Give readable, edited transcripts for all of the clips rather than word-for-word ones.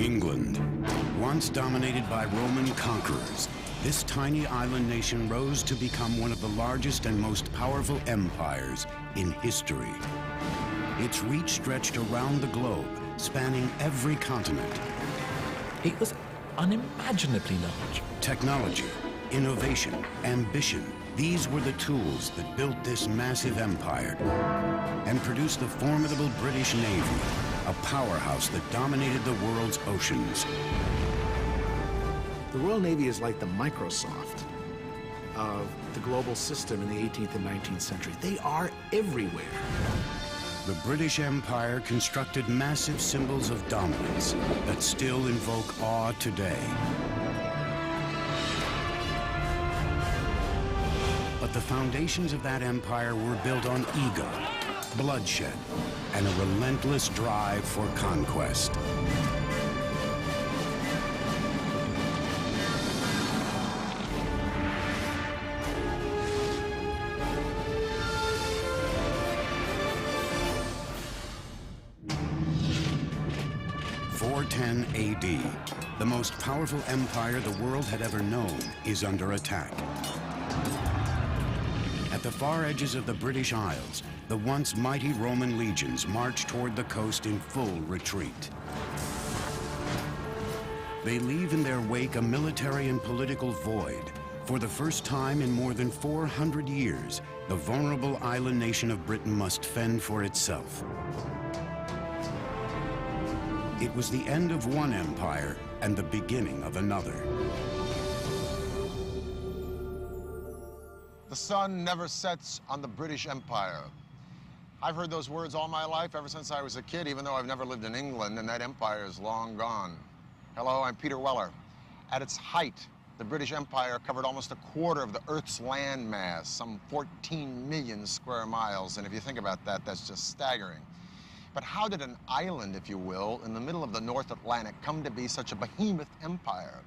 England, once dominated by Roman conquerors, this tiny island nation rose to become one of the largest and most powerful empires in history. Its reach stretched around the globe, spanning every continent. It was unimaginably large. Technology, innovation, ambition, these were the tools that built this massive empire and produced the formidable British Navy, a powerhouse that dominated the world's oceans. The Royal Navy is like the Microsoft of the global system in the 18th and 19th century. They are everywhere. The British Empire constructed massive symbols of dominance that still invoke awe today. But the foundations of that empire were built on ego, bloodshed, and a relentless drive for conquest. (410 AD), the most powerful empire the world had ever known is under attack. At the far edges of the British Isles, the once mighty Roman legions march toward the coast in full retreat. They leave in their wake a military and political void. For the first time in more than 400 years, the vulnerable island nation of Britain must fend for itself. It was the end of one empire and the beginning of another. The sun never sets on the British Empire. I've heard those words all my life, ever since I was a kid, even though I've never lived in England, and that empire is long gone. Hello, I'm Peter Weller. At its height, the British Empire covered almost a quarter of the Earth's land mass, some 14 million square miles, and if you think about that, that's just staggering. But how did an island, if you will, in the middle of the North Atlantic come to be such a behemoth empire?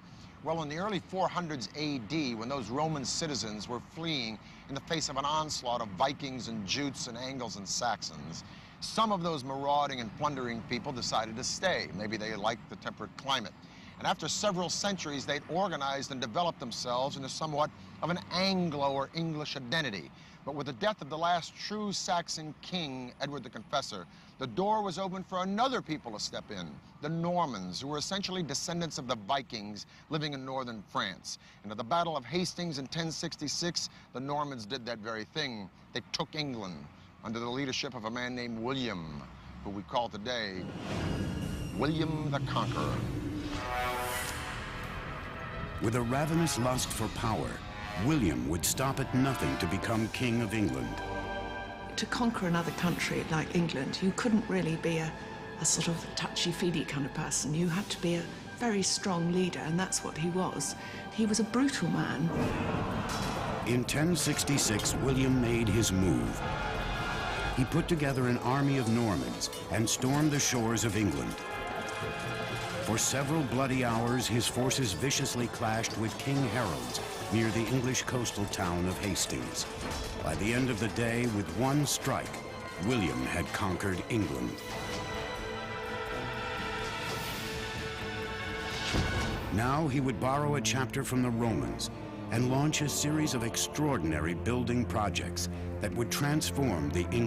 Well, in the early 400s AD, when those Roman citizens were fleeing in the face of an onslaught of Vikings and Jutes and Angles and Saxons, some of those marauding and plundering people decided to stay. Maybe they liked the temperate climate. And after several centuries, they'd organized and developed themselves into somewhat of an Anglo or English identity. But with the death of the last true Saxon king, Edward the Confessor, the door was open for another people to step in, the Normans, who were essentially descendants of the Vikings living in northern France. And at the Battle of Hastings in 1066, the Normans did that very thing. They took England under the leadership of a man named William, who we call today William the Conqueror. With a ravenous lust for power, William would stop at nothing to become King of England. To conquer another country like England, you couldn't really be a sort of touchy-feely kind of person. You had to be a very strong leader, and that's what he was. He was a brutal man. In 1066, William made his move. He put together an army of Normans and stormed the shores of England. For several bloody hours, his forces viciously clashed with King Harold's near the English coastal town of Hastings. By the end of the day, with one strike, William had conquered England. Now he would borrow a chapter from the Romans and launch a series of extraordinary building projects that would transform the English